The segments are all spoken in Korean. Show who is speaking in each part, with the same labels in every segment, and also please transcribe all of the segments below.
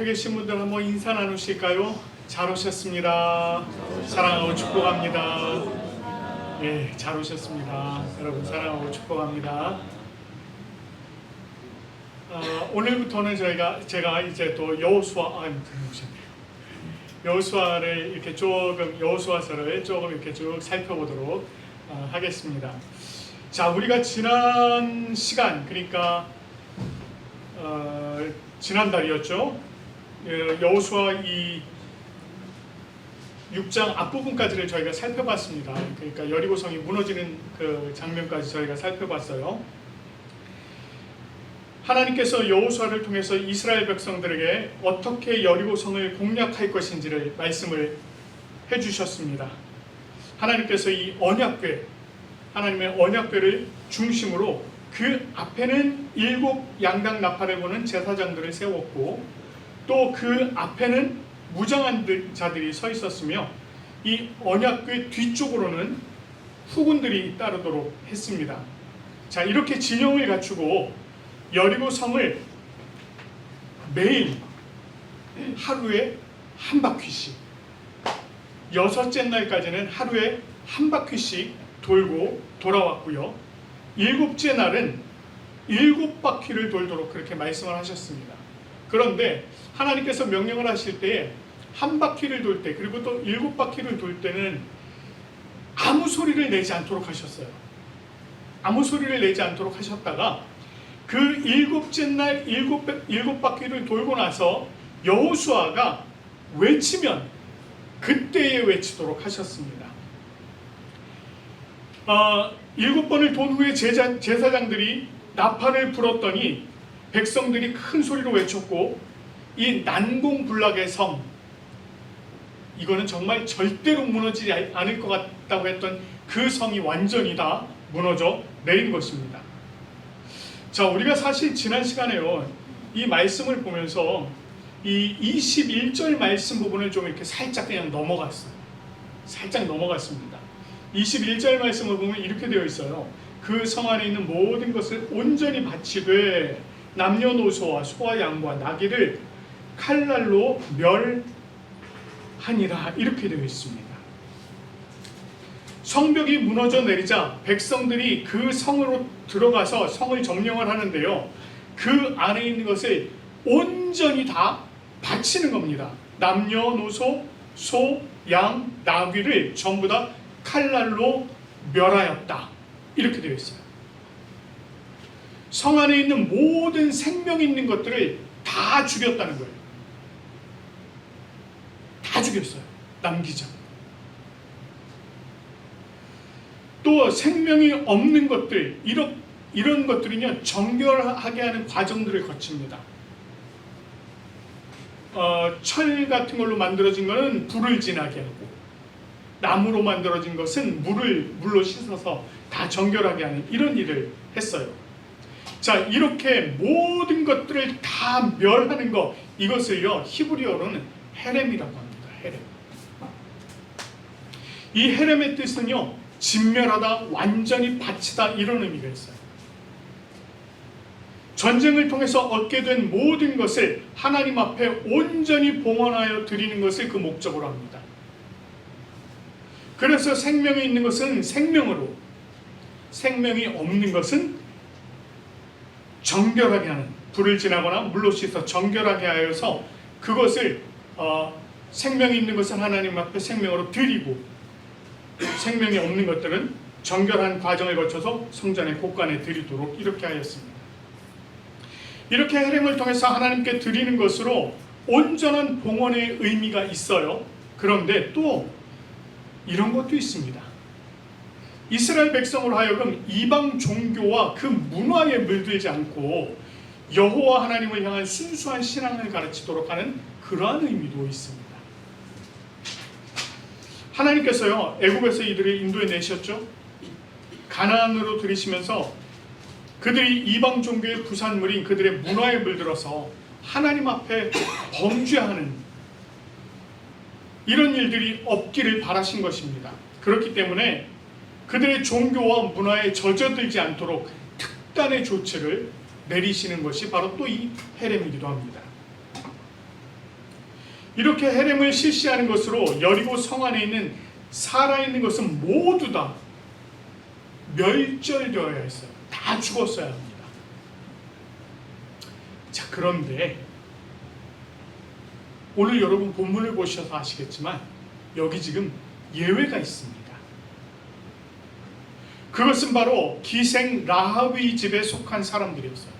Speaker 1: 옆에 계신 분들 한번 인사 나누실까요? 잘 오셨습니다. 사랑하고 축복합니다. 예, 잘 오셨습니다. 여러분 사랑하고 축복합니다. 오늘부터는 제가 이제 또 여호수아를 이렇게 여호수아서를 조금 이렇게 쭉 살펴보도록 하겠습니다. 자, 우리가 지난 시간, 그러니까 지난달이었죠. 여호수아 이 6장 앞부분까지를 저희가 살펴봤습니다. 그러니까 여리고성이 무너지는 그 장면까지 저희가 살펴봤어요. 하나님께서 여호수아를 통해서 이스라엘 백성들에게 어떻게 여리고성을 공략할 것인지를 말씀을 해주셨습니다. 하나님께서 이 언약궤, 하나님의 언약궤를 중심으로 그 앞에는 7 양당 나팔을 보는 제사장들을 세웠고, 또 그 앞에는 무장한 자들이 서 있었으며, 이 언약궤 뒤쪽으로는 후군들이 따르도록 했습니다. 자, 이렇게 진영을 갖추고 여리고성을 매일 하루에 한 바퀴씩, 6째 날까지는 하루에 한 바퀴씩 돌고 돌아왔고요. 7째 날은 7바퀴를 돌도록 그렇게 말씀을 하셨습니다. 그런데 하나님께서 명령을 하실 때 한 바퀴를 돌 때, 그리고 또 7바퀴를 돌 때는 아무 소리를 내지 않도록 하셨어요. 아무 소리를 내지 않도록 하셨다가 그 7째 날 7바퀴를 돌고 나서 여호수아가 외치면 그때에 외치도록 하셨습니다. 7번을 돈 후에 제사장들이 나팔을 불었더니 백성들이 큰 소리로 외쳤고, 이 난공불락의 성, 이거는 정말 절대로 무너지지 않을 것 같다고 했던 그 성이 완전히 다 무너져 내린 것입니다. 자, 우리가 사실 지난 시간에요, 이 말씀을 보면서 이 21절 말씀 부분을 좀 이렇게 살짝 그냥 넘어갔어요. 살짝 넘어갔습니다. 21절 말씀을 보면 이렇게 되어 있어요. 그 성 안에 있는 모든 것을 온전히 바치되 남녀노소와 소와 양과 나귀를 칼날로 멸하니라, 이렇게 되어 있습니다. 성벽이 무너져 내리자 백성들이 그 성으로 들어가서 성을 점령을 하는데요, 그 안에 있는 것을 온전히 다 바치는 겁니다. 남녀노소, 소, 양, 나귀를 전부 다 칼날로 멸하였다, 이렇게 되어 있어요. 성 안에 있는 모든 생명 있는 것들을 다 죽였다는 거예요. 다 죽였어요. 남기자. 또 생명이 없는 것들, 이런 것들은요, 정결하게 하는 과정들을 거칩니다. 철 같은 걸로 만들어진 것은 불을 지나게 하고, 나무로 만들어진 것은 물로 씻어서 다 정결하게 하는 이런 일을 했어요. 자, 이렇게 모든 것들을 다 멸하는 것, 이것을요 히브리어로는 헤렘이라고 합니다. 헤렘. 이 헤렘의 뜻은요, 진멸하다, 완전히 바치다, 이런 의미가 있어요. 전쟁을 통해서 얻게 된 모든 것을 하나님 앞에 온전히 봉헌하여 드리는 것을 그 목적으로 합니다. 그래서 생명이 있는 것은 생명으로, 생명이 없는 것은 정결하게 하는, 불을 지나거나 물로 씻어 정결하게 하여서 그것을 생명이 있는 것은 하나님 앞에 생명으로 드리고, 생명이 없는 것들은 정결한 과정을 거쳐서 성전의 곳간에 드리도록 이렇게 하였습니다. 이렇게 헤렘을 통해서 하나님께 드리는 것으로 온전한 봉헌의 의미가 있어요. 그런데 또 이런 것도 있습니다. 이스라엘 백성으로 하여금 이방 종교와 그 문화에 물들지 않고 여호와 하나님을 향한 순수한 신앙을 가르치도록 하는 그러한 의미도 있습니다. 하나님께서요, 애굽에서 이들을 인도해 내셨죠. 가나안으로 들이시면서 그들이 이방 종교의 부산물인 그들의 문화에 물들어서 하나님 앞에 범죄하는 이런 일들이 없기를 바라신 것입니다. 그렇기 때문에 그들의 종교와 문화에 젖어들지 않도록 특단의 조치를 내리시는 것이 바로 또 이 헤렘이기도 합니다. 이렇게 헤렘을 실시하는 것으로 여리고 성 안에 있는 살아있는 것은 모두 다 멸절되어야 했어요. 다 죽었어야 합니다. 자, 그런데 오늘 여러분 본문을 보셔서 아시겠지만 여기 지금 예외가 있습니다. 그것은 바로 기생 라합의 집에 속한 사람들이었어요.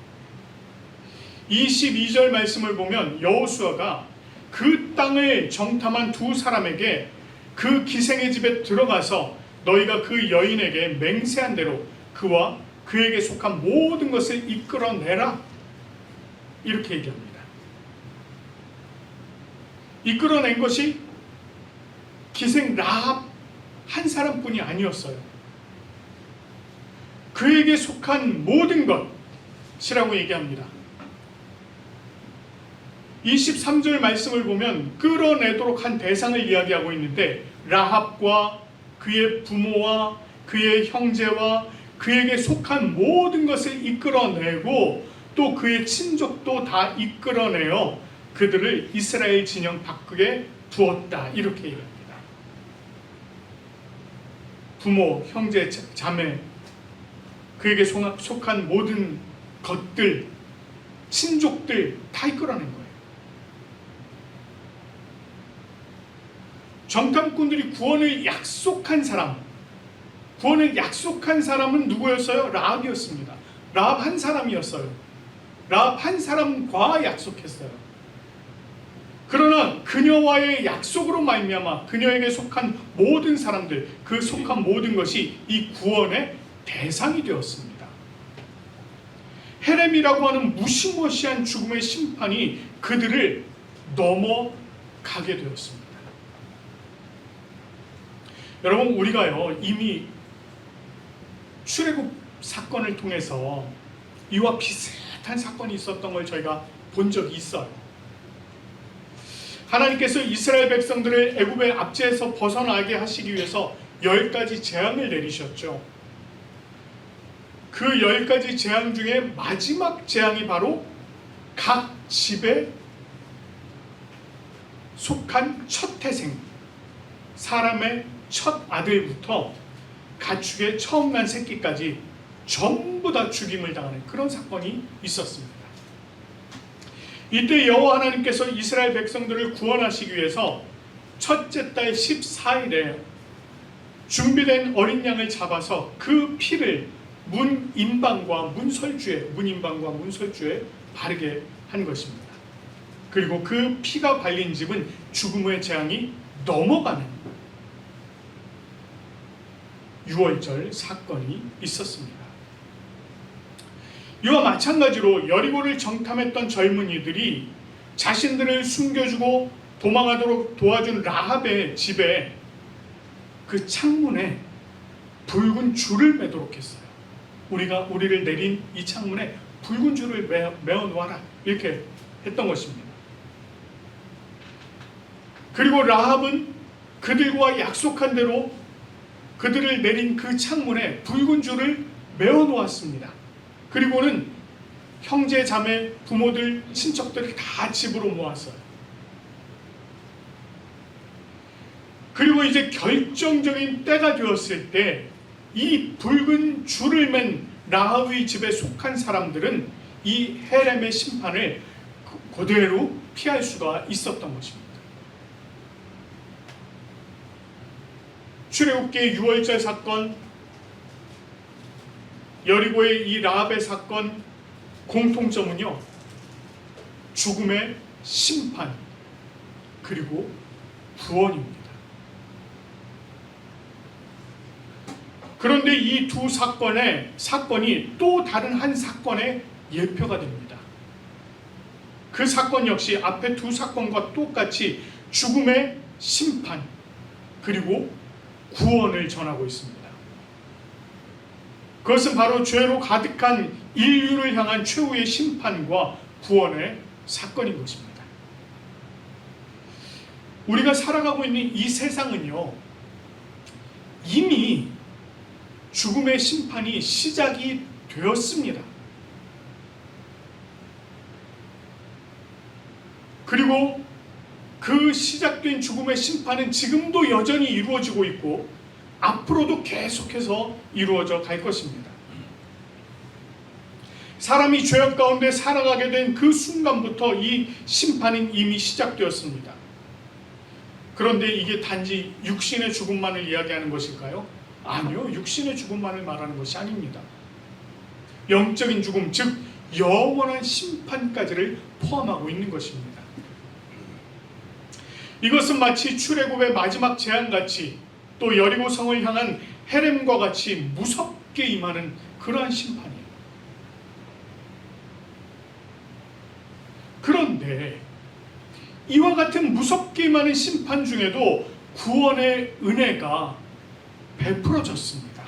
Speaker 1: 22절 말씀을 보면 여호수아가 그 땅을 정탐한 두 사람에게 그 기생의 집에 들어가서 너희가 그 여인에게 맹세한 대로 그와 그에게 속한 모든 것을 이끌어내라, 이렇게 얘기합니다. 이끌어낸 것이 기생 라합 한 사람뿐이 아니었어요. 그에게 속한 모든 것이라고 얘기합니다. 23절 말씀을 보면 끌어내도록 한 대상을 이야기하고 있는데 라합과 그의 부모와 그의 형제와 그에게 속한 모든 것을 이끌어내고 또 그의 친족도 다 이끌어내어 그들을 이스라엘 진영 밖에 두었다, 이렇게 얘기합니다. 부모, 형제, 자매, 그에게 속한 모든 것들, 친족들 다 이끌어낸 거예요. 정탐꾼들이 구원을 약속한 사람은 누구였어요? 라합이었습니다. 라합 한 사람이었어요. 라합 한 사람과 약속했어요. 그러나 그녀와의 약속으로 말미암아 그녀에게 속한 모든 사람들, 그 속한 모든 것이 이 구원의 대상이 되었습니다. 헤렘이라고 하는 무시무시한 죽음의 심판이 그들을 넘어가게 되었습니다. 여러분, 우리가요 이미 출애굽 사건을 통해서 이와 비슷한 사건이 있었던 걸 저희가 본 적이 있어요. 하나님께서 이스라엘 백성들을 애굽의 압제에서 벗어나게 하시기 위해서 10가지 재앙을 내리셨죠. 그 10가지 재앙 중에 마지막 재앙이 바로 각 집에 속한 첫 태생, 사람의 첫 아들부터 가축의 처음 난 새끼까지 전부 다 죽임을 당하는 그런 사건이 있었습니다. 이때 여호와 하나님께서 이스라엘 백성들을 구원하시기 위해서 첫째 달 14일에 준비된 어린 양을 잡아서 그 피를 문인방과 문설주에 바르게 한 것입니다. 그리고 그 피가 발린 집은 죽음의 재앙이 넘어가는 유월절 사건이 있었습니다. 이와 마찬가지로 여리고를 정탐했던 젊은이들이 자신들을 숨겨주고 도망하도록 도와준 라합의 집에 그 창문에 붉은 줄을 매도록 했어요. 우리를 내린 이 창문에 붉은 줄을 매어 놓아라, 이렇게 했던 것입니다. 그리고 라합은 그들과 약속한 대로 그들을 내린 그 창문에 붉은 줄을 매어 놓았습니다. 그리고는 형제, 자매, 부모들, 친척들을 다 집으로 모았어요. 그리고 이제 결정적인 때가 되었을 때 이 붉은 줄을 맨 라합의 집에 속한 사람들은 이 헤렘의 심판을 그대로 피할 수가 있었던 것입니다. 출애굽기의 유월절 사건, 여리고의 이 라합의 사건, 공통점은요, 죽음의 심판 그리고 구원입니다. 그런데 이 두 사건이 또 다른 한 사건의 예표가 됩니다. 그 사건 역시 앞에 두 사건과 똑같이 죽음의 심판 그리고 구원을 전하고 있습니다. 그것은 바로 죄로 가득한 인류를 향한 최후의 심판과 구원의 사건인 것입니다. 우리가 살아가고 있는 이 세상은요, 이미 죽음의 심판이 시작이 되었습니다. 그리고 그 시작된 죽음의 심판은 지금도 여전히 이루어지고 있고 앞으로도 계속해서 이루어져 갈 것입니다. 사람이 죄악 가운데 살아가게 된 그 순간부터 이 심판은 이미 시작되었습니다. 그런데 이게 단지 육신의 죽음만을 이야기하는 것일까요? 아니요, 육신의 죽음만을 말하는 것이 아닙니다. 영적인 죽음, 즉 영원한 심판까지를 포함하고 있는 것입니다. 이것은 마치 출애굽의 마지막 재앙같이 또 여리고성을 향한 헤렘과 같이 무섭게 임하는 그러한 심판이에요. 그런데 이와 같은 무섭게 임하는 심판 중에도 구원의 은혜가 베풀어졌습니다.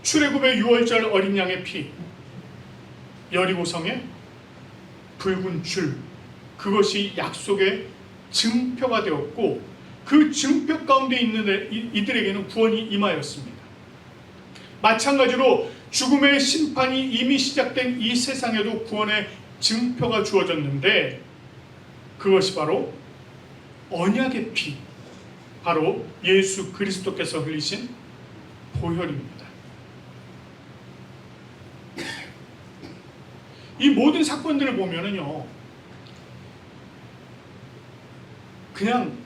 Speaker 1: 출애굽의 6월절 어린 양의 피, 여리고성의 붉은 줄, 그것이 약속의 증표가 되었고 그 증표 가운데 있는 이들에게는 구원이 임하였습니다. 마찬가지로 죽음의 심판이 이미 시작된 이 세상에도 구원의 증표가 주어졌는데 그것이 바로 언약의 피, 바로 예수 그리스도께서 흘리신 보혈입니다. 이 모든 사건들을 보면은요, 그냥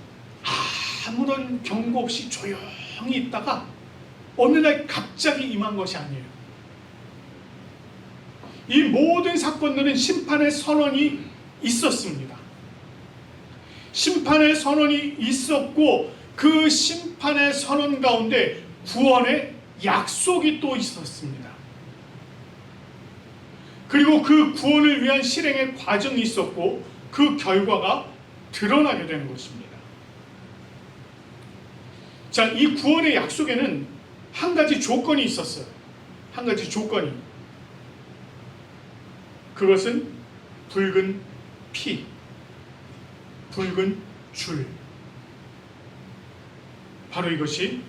Speaker 1: 아무런 경고 없이 조용히 있다가 어느 날 갑자기 임한 것이 아니에요. 이 모든 사건들은 심판의 선언이 있었습니다. 심판의 선언이 있었고 그 심판의 선언 가운데 구원의 약속이 또 있었습니다. 그리고 그 구원을 위한 실행의 과정이 있었고 그 결과가 드러나게 되는 것입니다. 자, 이 구원의 약속에는 한 가지 조건이 있었어요. 한 가지 조건이. 그것은 붉은 피, 붉은 줄. 바로 이것이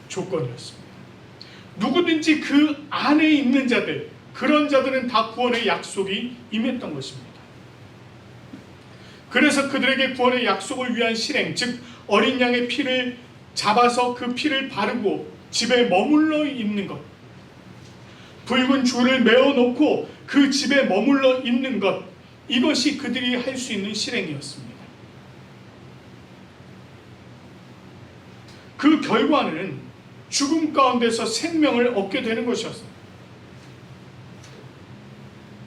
Speaker 1: 조건이었습니다. 누구든지 그 안에 있는 자들, 그런 자들은 다 구원의 약속이 임했던 것입니다. 그래서 그들에게 구원의 약속을 위한 실행, 즉 어린 양의 피를 잡아서 그 피를 바르고 집에 머물러 있는 것, 붉은 줄을 메어놓고 그 집에 머물러 있는 것, 이것이 그들이 할 수 있는 실행이었습니다. 그 결과는 죽음 가운데서 생명을 얻게 되는 것이었어요.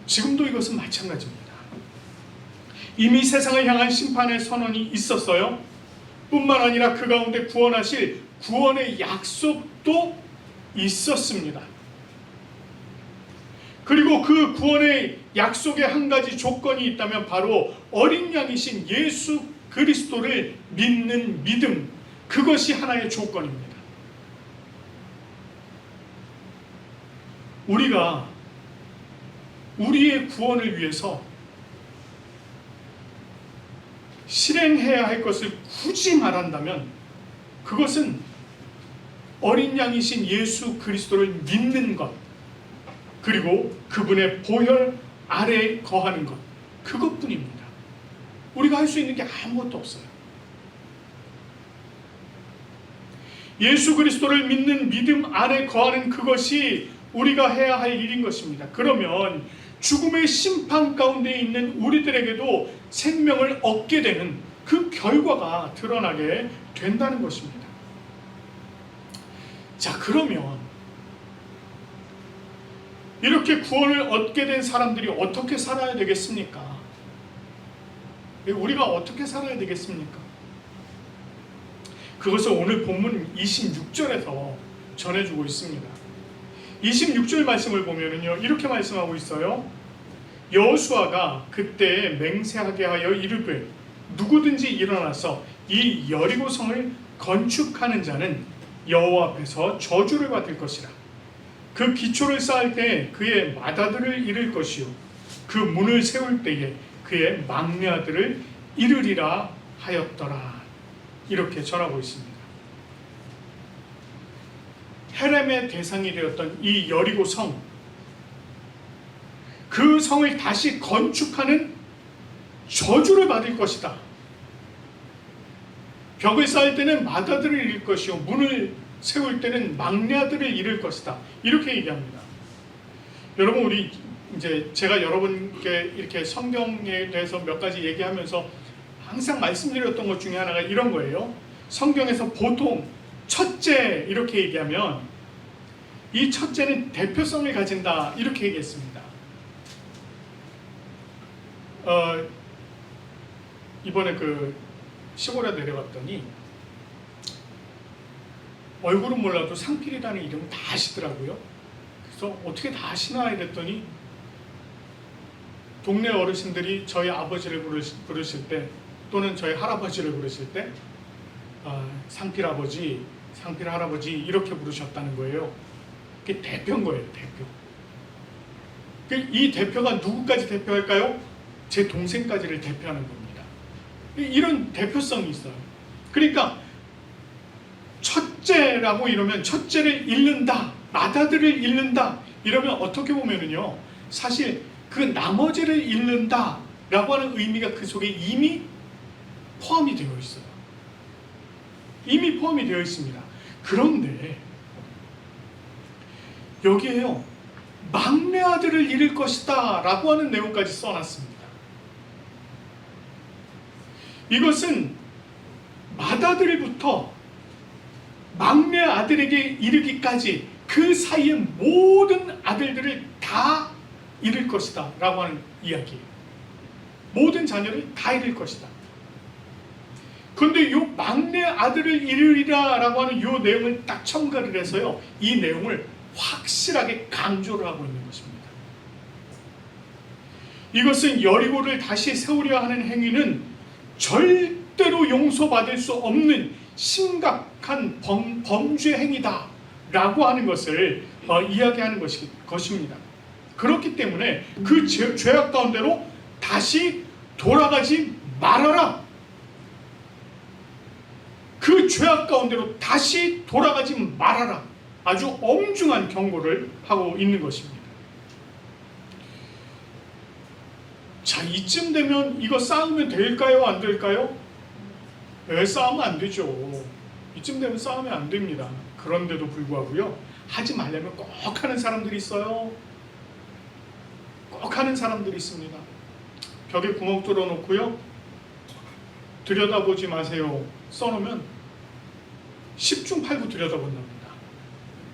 Speaker 1: 지금도 이것은 마찬가지입니다. 이미 세상을 향한 심판의 선언이 있었어요. 뿐만 아니라 그 가운데 구원하실 구원의 약속도 있었습니다. 그리고 그 구원의 약속의 한 가지 조건이 있다면 바로 어린 양이신 예수 그리스도를 믿는 믿음, 그것이 하나의 조건입니다. 우리가 우리의 구원을 위해서 실행해야 할 것을 굳이 말한다면 그것은 어린 양이신 예수 그리스도를 믿는 것, 그리고 그분의 보혈 아래에 거하는 것, 그것뿐입니다. 우리가 할 수 있는 게 아무것도 없어요. 예수 그리스도를 믿는 믿음 안에 거하는 그것이 우리가 해야 할 일인 것입니다. 그러면 죽음의 심판 가운데 있는 우리들에게도 생명을 얻게 되는 그 결과가 드러나게 된다는 것입니다. 자, 그러면 이렇게 구원을 얻게 된 사람들이 어떻게 살아야 되겠습니까? 우리가 어떻게 살아야 되겠습니까? 그것을 오늘 본문 26절에서 전해주고 있습니다. 26절 말씀을 보면은요, 이렇게 말씀하고 있어요. 여호수아가 그때 맹세하게 하여 이르되 누구든지 일어나서 이 여리고성을 건축하는 자는 여호와 앞에서 저주를 받을 것이라. 그 기초를 쌓을 때 그의 맏아들을 잃을 것이요 그 문을 세울 때에 그의 막내 아들을 잃으리라 하였더라. 이렇게 전하고 있습니다. 헤렘의 대상이 되었던 이 여리고 성, 그 성을 다시 건축하는 저주를 받을 것이다. 벽을 쌓을 때는 맏아들을 잃을 것이요 문을 세울 때는 막내 아들을 잃을 것이다. 이렇게 얘기합니다. 여러분, 우리 이제 제가 여러분께 이렇게 성경에 대해서 몇 가지 얘기하면서 항상 말씀드렸던 것 중에 하나가 이런 거예요. 성경에서 보통 첫째 이렇게 얘기하면 이 첫째는 대표성을 가진다 이렇게 얘기했습니다. 이번에 그 시골에 내려갔더니 얼굴은 몰라도 상필이라는 이름을 다 아시더라고요. 그래서 어떻게 다 아시나 이랬더니 동네 어르신들이 저희 아버지를 부르실 때 또는 저희 할아버지를 부르실 때 상필 아버지, 상필 할아버지 이렇게 부르셨다는 거예요. 그게 대표인 거예요. 대표. 이 대표가 누구까지 대표할까요? 제 동생까지를 대표하는 겁니다. 이런 대표성이 있어요. 그러니까 첫째라고 이러면 첫째를 잃는다, 맏아들을 잃는다 이러면 어떻게 보면은요, 사실 그 나머지를 잃는다 라고 하는 의미가 그 속에 이미 포함이 되어 있어요. 이미 포함이 되어 있습니다. 그런데 여기에요, 막내 아들을 잃을 것이다 라고 하는 내용까지 써놨습니다. 이것은 맏아들부터 막내 아들에게 이르기까지 그 사이의 모든 아들들을 다 잃을 것이다 라고 하는 이야기예요. 모든 자녀를 다 잃을 것이다. 그런데 이 막내 아들을 잃으리라 라고 하는 이 내용을 딱 첨가를 해서요, 이 내용을 확실하게 강조를 하고 있는 것입니다. 이것은 여리고를 다시 세우려 하는 행위는 절대로 용서받을 수 없는 심각한 범죄 행위다 라고 하는 것을 이야기하는 것입니다. 그렇기 때문에 그 죄악 가운데로 다시 돌아가지 말아라. 그 죄악 가운데로 다시 돌아가지 말아라. 아주 엄중한 경고를 하고 있는 것입니다. 자, 이쯤 되면 이거 싸우면 될까요? 안 될까요? 왜 싸우면 안 되죠. 이쯤 되면 싸우면 안 됩니다. 그런데도 불구하고요, 하지 말려면 꼭 하는 사람들이 있어요. 꼭 하는 사람들이 있습니다. 벽에 구멍 뚫어 놓고요, 들여다보지 마세요 써놓으면 10중 8구 들여다본답니다.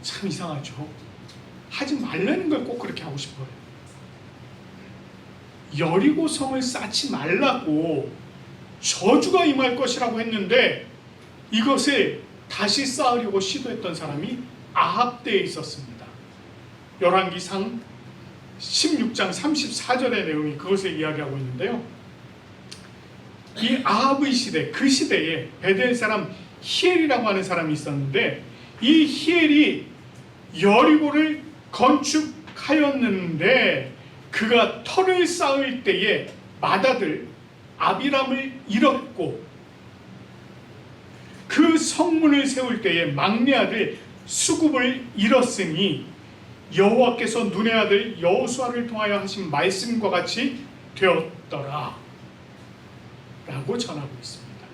Speaker 1: 참 이상하죠. 하지 말라는 걸 꼭 그렇게 하고 싶어요. 여리고성을 쌓지 말라고 저주가 임할 것이라고 했는데 이것을 다시 쌓으려고 시도했던 사람이 아합 때에 있었습니다. 열왕기상 16장 34절의 내용이 그것을 이야기하고 있는데요, 이 아합의 시대, 그 시대에 베델 사람 히엘이라고 하는 사람이 있었는데 이 히엘이 여리고를 건축하였는데 그가 터를 쌓을 때에 맏아들 아비람을 잃었고 그 성문을 세울 때에 막내 아들 수굽을 잃었으니 여호와께서 눈의 아들 여호수아를 통하여 하신 말씀과 같이 되었더라 라고 전하고 있습니다.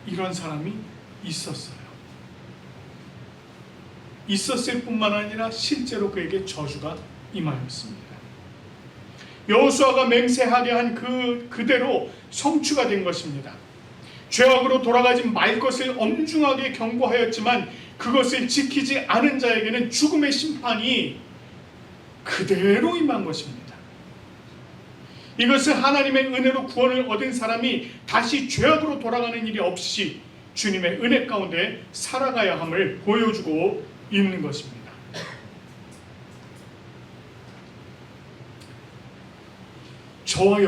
Speaker 1: 이런 사람이 있었어요. 있었을 뿐만 아니라 실제로 그에게 저주가 임하였습니다. 여호수아가 맹세하게 한 그대로 성취가 된 것입니다. 죄악으로 돌아가지 말 것을 엄중하게 경고하였지만 그것을 지키지 않은 자에게는 죽음의 심판이 그대로 임한 것입니다. 이것은 하나님의 은혜로 구원을 얻은 사람이 다시 죄악으로 돌아가는 일이 없이 주님의 은혜 가운데 살아가야 함을 보여주고 있는 것입니다. 저와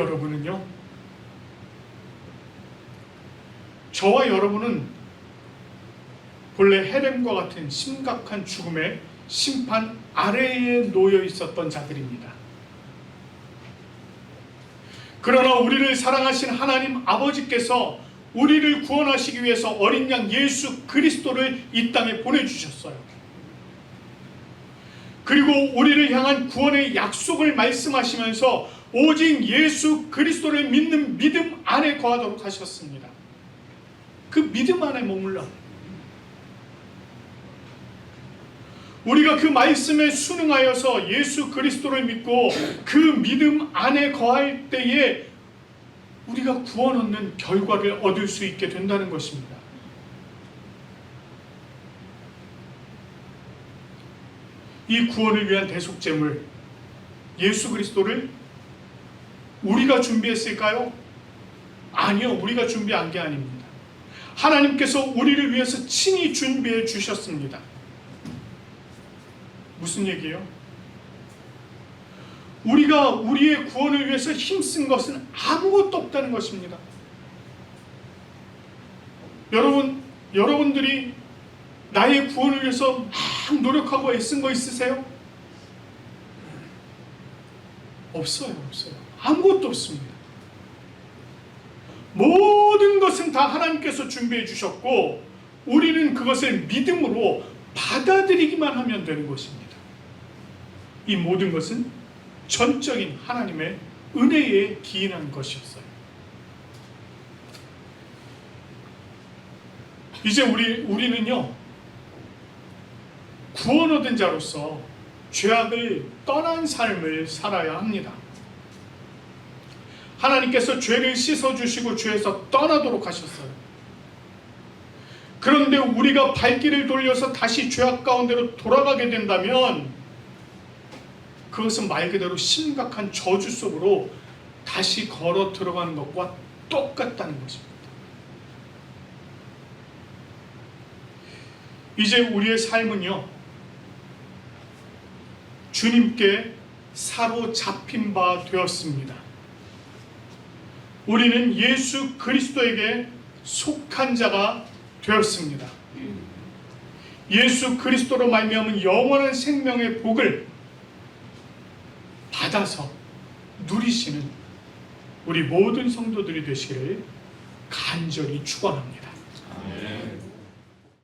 Speaker 1: 여러분은 본래 헤렘과 같은 심각한 죽음의 심판 아래에 놓여 있었던 자들입니다. 그러나 우리를 사랑하신 하나님 아버지께서 우리를 구원하시기 위해서 어린 양 예수 그리스도를 이 땅에 보내주셨어요. 그리고 우리를 향한 구원의 약속을 말씀하시면서 오직 예수 그리스도를 믿는 믿음 안에 거하도록 하셨습니다. 그 믿음 안에 머물러 우리가 그 말씀에 순응하여서 예수 그리스도를 믿고 그 믿음 안에 거할 때에 우리가 구원 얻는 결과를 얻을 수 있게 된다는 것입니다. 이 구원을 위한 대속제물 예수 그리스도를 우리가 준비했을까요? 아니요, 우리가 준비한 게 아닙니다. 하나님께서 우리를 위해서 친히 준비해 주셨습니다. 무슨 얘기예요? 우리가 우리의 구원을 위해서 힘쓴 것은 아무것도 없다는 것입니다. 여러분들이 나의 구원을 위해서 막 노력하고 애쓴 거 있으세요? 없어요. 아무것도 없습니다. 모든 것은 다 하나님께서 준비해 주셨고 우리는 그것을 믿음으로 받아들이기만 하면 되는 것입니다. 이 모든 것은 전적인 하나님의 은혜에 기인한 것이었어요. 이제 우리는요, 구원 얻은 자로서 죄악을 떠난 삶을 살아야 합니다. 하나님께서 죄를 씻어주시고 죄에서 떠나도록 하셨어요. 그런데 우리가 발길을 돌려서 다시 죄악 가운데로 돌아가게 된다면 그것은 말 그대로 심각한 저주 속으로 다시 걸어 들어가는 것과 똑같다는 것입니다. 이제 우리의 삶은요, 주님께 사로잡힌 바 되었습니다. 우리는 예수 그리스도에게 속한 자가 되었습니다. 예수 그리스도로 말미암은 영원한 생명의 복을 받아서 누리시는 우리 모든 성도들이 되시기를 간절히 축원합니다.